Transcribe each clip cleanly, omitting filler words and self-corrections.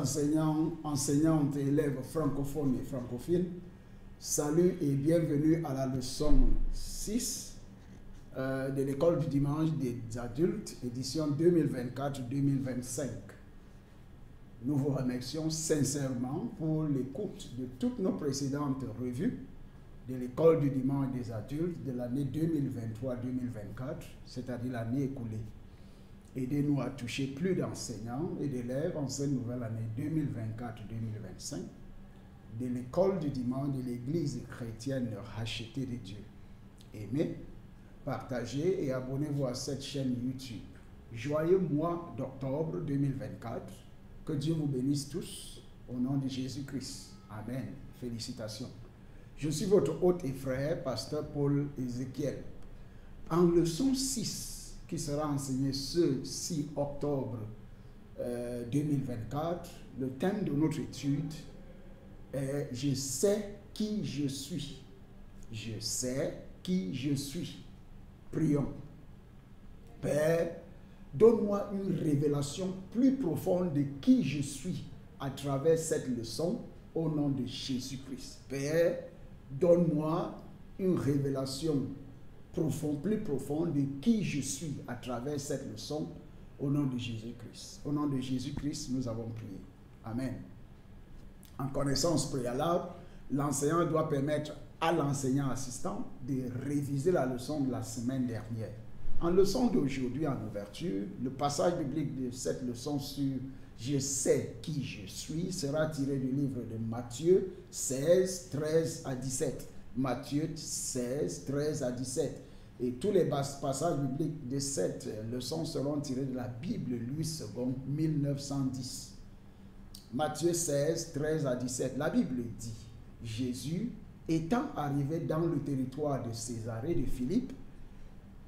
enseignants, enseignantes et élèves francophones et francophiles, salut et bienvenue à la leçon 6 de l'école du dimanche des adultes, édition 2024-2025. Nous vous remercions sincèrement pour l'écoute de toutes nos précédentes revues de l'école du dimanche des adultes de l'année 2023-2024, c'est-à-dire l'année écoulée. Aidez-nous à toucher plus d'enseignants et d'élèves en cette nouvelle année 2024-2025 de l'école du dimanche de l'Église chrétienne rachetée de Dieu. Aimez, partagez et abonnez-vous à cette chaîne YouTube. Joyeux mois d'octobre 2024. Que Dieu vous bénisse tous au nom de Jésus-Christ. Amen. Félicitations. Je suis votre hôte et frère, pasteur Paul Ézéchiel. En leçon 6, qui sera enseignée ce 6 octobre 2024, le thème de notre étude est « Je sais qui je suis ». Je sais qui je suis. Prions. Père, donne-moi une révélation plus profonde de qui je suis à travers cette leçon au nom de Jésus-Christ. Père, donne-moi une révélation plus profonde de qui je suis à travers cette leçon au nom de Jésus-Christ. Au nom de Jésus-Christ, nous avons prié. Amen. En connaissance préalable, l'enseignant doit permettre à l'enseignant assistant de réviser la leçon de la semaine dernière. En leçon d'aujourd'hui, en ouverture, le passage biblique de cette leçon sur « Je sais qui je suis » sera tiré du livre de Matthieu 16, 13 à 17. Matthieu 16, 13 à 17. Et tous les passages bibliques de cette leçon seront tirés de la Bible Louis II, 1910. Matthieu 16, 13 à 17. La Bible dit, Jésus, étant arrivé dans le territoire de Césarée de Philippe,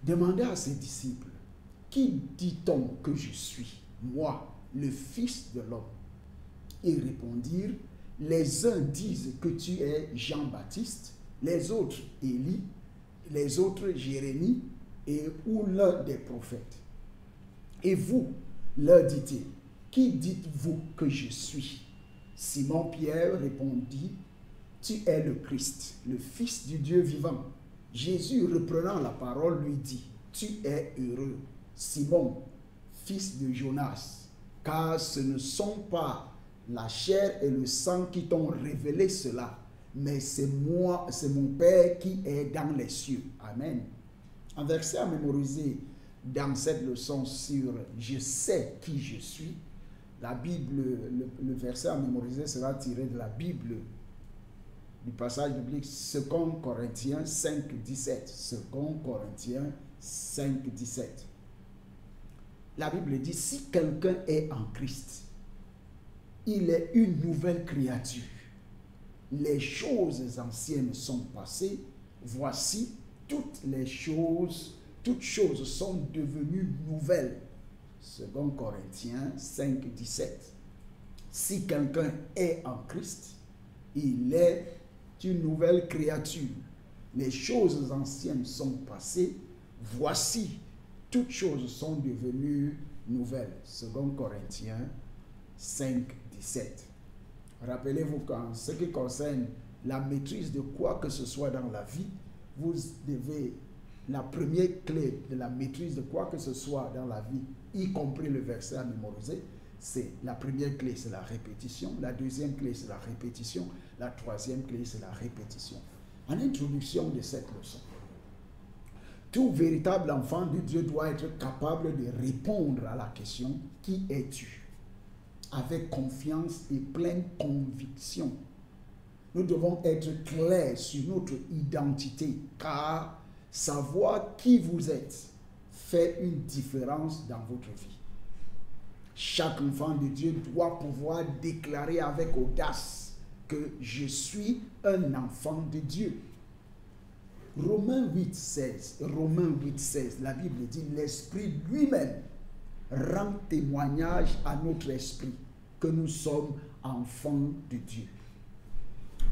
demanda à ses disciples, « Qui dit-on que je suis, moi, le Fils de l'homme » Ils répondirent, « Les uns disent que tu es Jean-Baptiste, les autres Élie, les autres Jérémie ou l'un des prophètes. Et vous, leur dit-il, qui dites-vous que je suis » Simon-Pierre répondit, « Tu es le Christ, le Fils du Dieu vivant. » Jésus, reprenant la parole, lui dit, « Tu es heureux, Simon, fils de Jonas, car ce ne sont pas la chair et le sang qui t'ont révélé cela, mais c'est moi, c'est mon Père qui est dans les cieux. » Amen. Un verset à mémoriser dans cette leçon sur « Je sais qui je suis ». La Bible, le verset à mémoriser sera tiré de la Bible, du passage biblique 2 Corinthiens 5, 17. 2 Corinthiens 5, 17. La Bible dit, si quelqu'un est en Christ, il est une nouvelle créature. Les choses anciennes sont passées, voici toutes choses sont devenues nouvelles. 2 Corinthiens 5, 17. Si quelqu'un est en Christ, il est une nouvelle créature. Les choses anciennes sont passées, voici toutes choses sont devenues nouvelles. 2 Corinthiens 5, 17. Rappelez-vous qu'en ce qui concerne la maîtrise de quoi que ce soit dans la vie, vous devez, la première clé de la maîtrise de quoi que ce soit dans la vie, y compris le verset à mémoriser, c'est la première clé, c'est la répétition. La deuxième clé, c'est la répétition. La troisième clé, c'est la répétition. En introduction de cette leçon, tout véritable enfant de Dieu doit être capable de répondre à la question « Qui es-tu » avec confiance et pleine conviction. Nous devons être clairs sur notre identité, car savoir qui vous êtes fait une différence dans votre vie. Chaque enfant de Dieu doit pouvoir déclarer avec audace que je suis un enfant de Dieu. Romains 8, 16, la Bible dit, l'Esprit lui-même rend témoignage à notre esprit que nous sommes enfants de Dieu.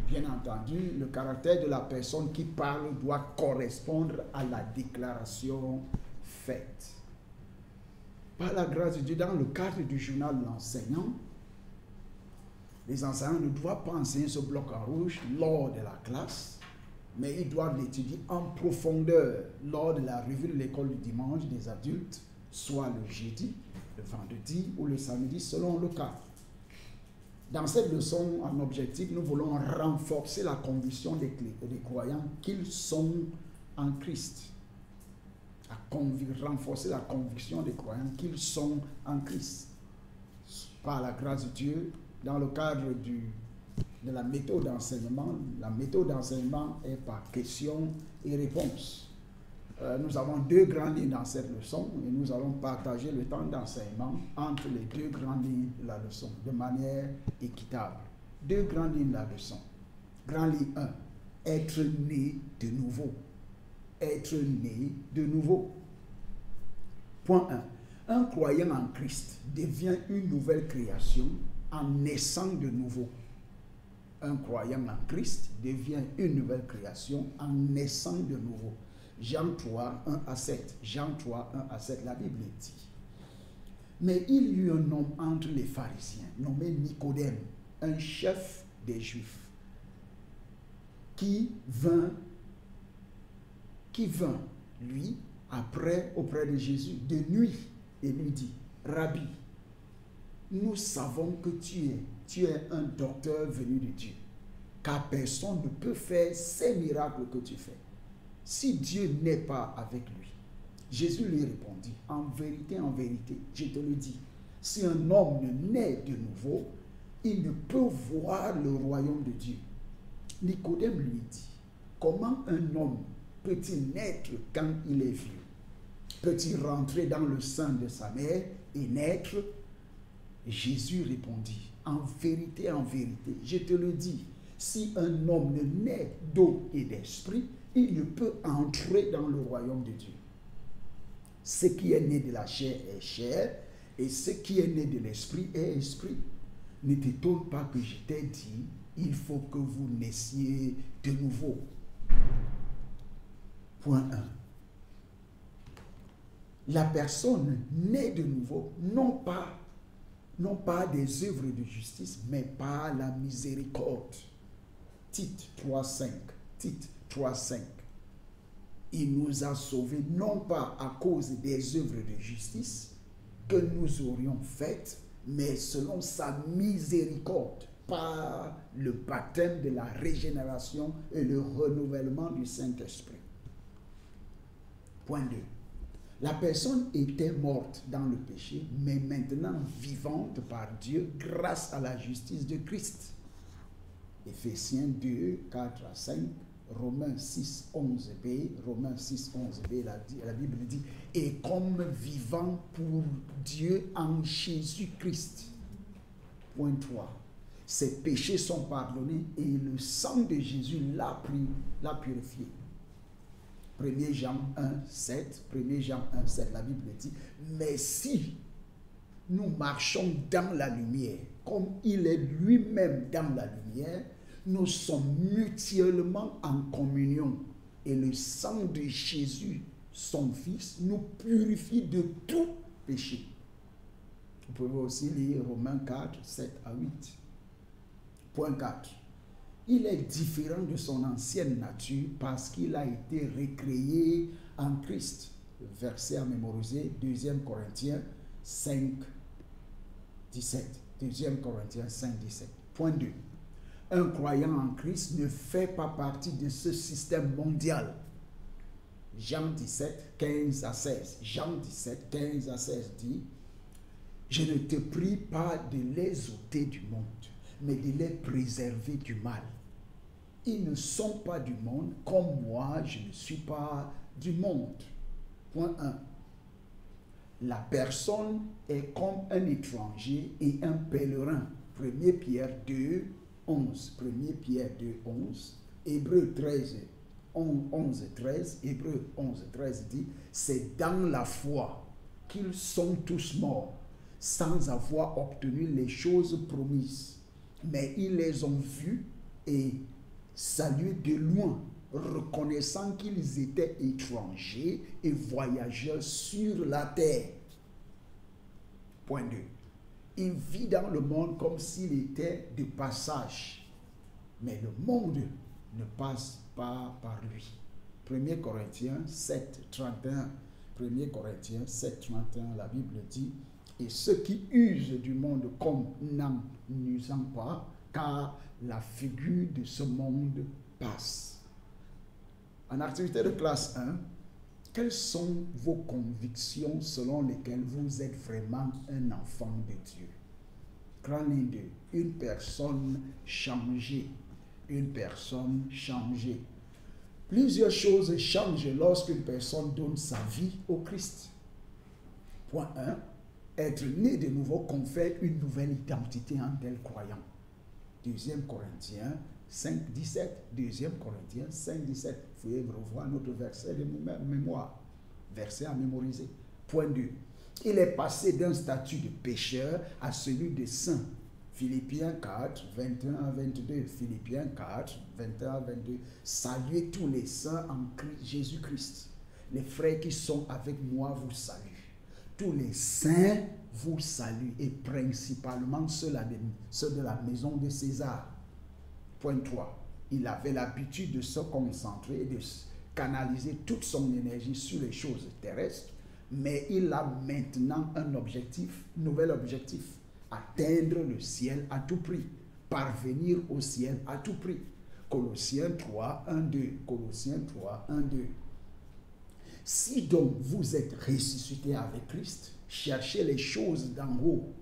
Bien entendu, le caractère de la personne qui parle doit correspondre à la déclaration faite. Par la grâce de Dieu, dans le cadre du journal L'Enseignant, Les enseignants ne doivent pas enseigner ce bloc en rouge lors de la classe, mais ils doivent l'étudier en profondeur lors de la revue de l'école du dimanche des adultes, soit le jeudi, le vendredi ou le samedi, selon le cas. Dans cette leçon, en objectif, nous voulons renforcer la conviction des croyants qu'ils sont en Christ. Renforcer la conviction des croyants qu'ils sont en Christ. Par la grâce de Dieu, dans le cadre de la méthode d'enseignement, la méthode d'enseignement est par questions et réponses. Nous avons 2 grandes lignes dans cette leçon et nous allons partager le temps d'enseignement entre les 2 grandes lignes de la leçon de manière équitable. 2 grandes lignes de la leçon. Grande ligne 1, être né de nouveau. Être né de nouveau. Point 1. Un croyant en Christ devient une nouvelle création en naissant de nouveau. Un croyant en Christ devient une nouvelle création en naissant de nouveau. Jean 3, 1 à 7. Jean 3, 1 à 7, la Bible dit. Mais il y eut un homme entre les pharisiens, nommé Nicodème, un chef des Juifs, qui vint, lui, auprès de Jésus, de nuit, et lui dit, Rabbi, nous savons que tu es un docteur venu de Dieu, car personne ne peut faire ces miracles que tu fais, si Dieu n'est pas avec lui. Jésus lui répondit, en vérité, je te le dis, si un homme ne naît de nouveau, il ne peut voir le royaume de Dieu. Nicodème lui dit, comment un homme peut-il naître quand il est vieux? Peut-il rentrer dans le sein de sa mère et naître? Jésus répondit, en vérité, je te le dis, si un homme ne naît d'eau et d'esprit, il ne peut entrer dans le royaume de Dieu. Ce qui est né de la chair est chair, et ce qui est né de l'esprit est esprit. Ne t'étonne pas que je t'ai dit, il faut que vous naissiez de nouveau. Point 1. La personne naît de nouveau, non pas des œuvres de justice, mais par la miséricorde. Tite 3.5. Il nous a sauvés non pas à cause des œuvres de justice que nous aurions faites, mais selon sa miséricorde, par le baptême de la régénération et le renouvellement du Saint-Esprit. Point 2. La personne était morte dans le péché, mais maintenant vivante par Dieu grâce à la justice de Christ. Éphésiens 2, 4 à 5, Romains 6, 11b, la Bible dit, et comme vivant pour Dieu en Jésus-Christ. Point 3. Ses péchés sont pardonnés et le sang de Jésus l'a purifié. 1 Jean 1, 7, la Bible dit, mais si nous marchons dans la lumière, comme il est lui-même dans la lumière, nous sommes mutuellement en communion. Et le sang de Jésus, son Fils, nous purifie de tout péché. Vous pouvez aussi lire Romains 4, 7 à 8. Point 4. Il est différent de son ancienne nature parce qu'il a été recréé en Christ. Verset à mémoriser, 2 Corinthiens 5, 17. 2 Corinthiens 5, 17. Point 2. Un croyant en Christ ne fait pas partie de ce système mondial. Jean 17, 15 à 16. Jean 17, 15 à 16 dit, je ne te prie pas de les ôter du monde, mais de les préserver du mal. Ils ne sont pas du monde, comme moi, je ne suis pas du monde. Point 1. La personne est comme un étranger et un pèlerin. 1 Pierre 2, 11. 1 Pierre 2, 11. Hébreux 13, 11, 13. Hébreux 11, 13 dit, c'est dans la foi qu'ils sont tous morts, sans avoir obtenu les choses promises. Mais ils les ont vus et salués de loin, reconnaissant qu'ils étaient étrangers et voyageurs sur la terre. Point 2. Il vit dans le monde comme s'il était de passage. Mais le monde ne passe pas par lui. 1 Corinthiens 7, 31. 1 Corinthiens 7, 31, la Bible dit, et ceux qui usent du monde comme n'en usant pas, car la figure de ce monde passe. En activité de classe 1, quelles sont vos convictions selon lesquelles vous êtes vraiment un enfant de Dieu? Grand ligne 2, une personne changée. Une personne changée. Plusieurs choses changent lorsqu'une personne donne sa vie au Christ. Point 1. Être né de nouveau confère une nouvelle identité en tel croyant. 2 Corinthiens 5, 17. 2 Corinthiens 5, 17. Vous pouvez revoir notre verset de mémoire. Verset à mémoriser. Point 2. Il est passé d'un statut de pécheur à celui de saint. Philippiens 4, 21 à 22. Philippiens 4, 21 à 22. Saluez tous les saints en Jésus-Christ. Les frères qui sont avec moi vous saluent. Tous les saints vous saluent, et principalement ceux de la maison de César. Point 3. Il avait l'habitude de se concentrer et de canaliser toute son énergie sur les choses terrestres, mais il a maintenant un objectif, nouvel objectif. Atteindre le ciel à tout prix. Parvenir au ciel à tout prix. Colossiens 3, 1, 2. Colossiens 3, 1, 2. Si donc vous êtes ressuscité avec Christ, cherchez les choses d'en haut,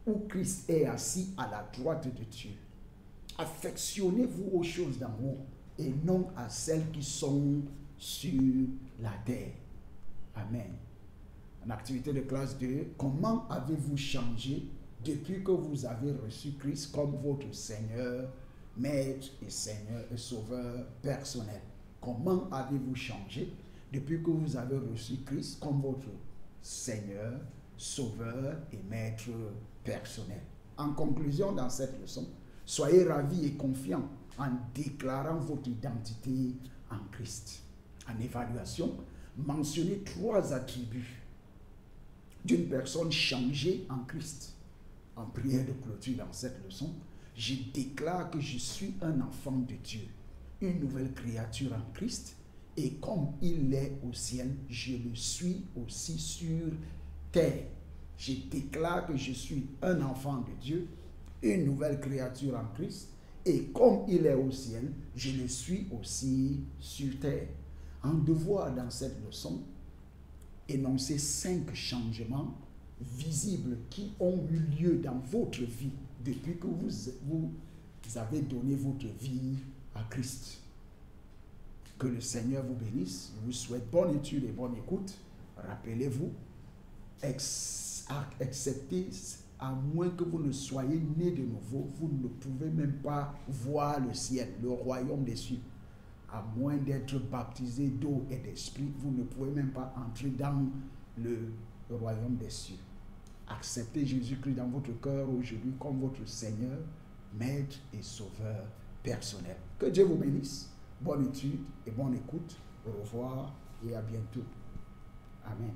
où Christ est assis à la droite de Dieu. Affectionnez-vous aux choses d'en haut et non à celles qui sont sur la terre. Amen. En activité de classe 2, comment avez-vous changé depuis que vous avez reçu Christ comme votre Seigneur, Maître et Seigneur et Sauveur personnel? Comment avez-vous changé depuis que vous avez reçu Christ comme votre Seigneur, Sauveur et Maître personnel? En conclusion, dans cette leçon, soyez ravis et confiants en déclarant votre identité en Christ. En évaluation, mentionnez 3 attributs d'une personne changée en Christ. En prière de clôture dans cette leçon, je déclare que je suis un enfant de Dieu, une nouvelle créature en Christ, et comme il est au ciel, je le suis aussi sur terre. Je déclare que je suis un enfant de Dieu, une nouvelle créature en Christ, et comme il est au ciel, je le suis aussi sur terre. En devoir dans cette leçon, énoncer 5 changements visibles qui ont eu lieu dans votre vie depuis que vous avez donné votre vie à Christ. Que le Seigneur vous bénisse. Je vous souhaite bonne étude et bonne écoute. Rappelez-vous, excepté à moins que vous ne soyez né de nouveau, vous ne pouvez même pas voir le ciel, le royaume des cieux. À moins d'être baptisé d'eau et d'esprit, vous ne pouvez même pas entrer dans le royaume des cieux. Acceptez Jésus-Christ dans votre cœur aujourd'hui comme votre Seigneur, Maître et Sauveur personnel. Que Dieu vous bénisse. Bonne étude et bonne écoute. Au revoir et à bientôt. Amen.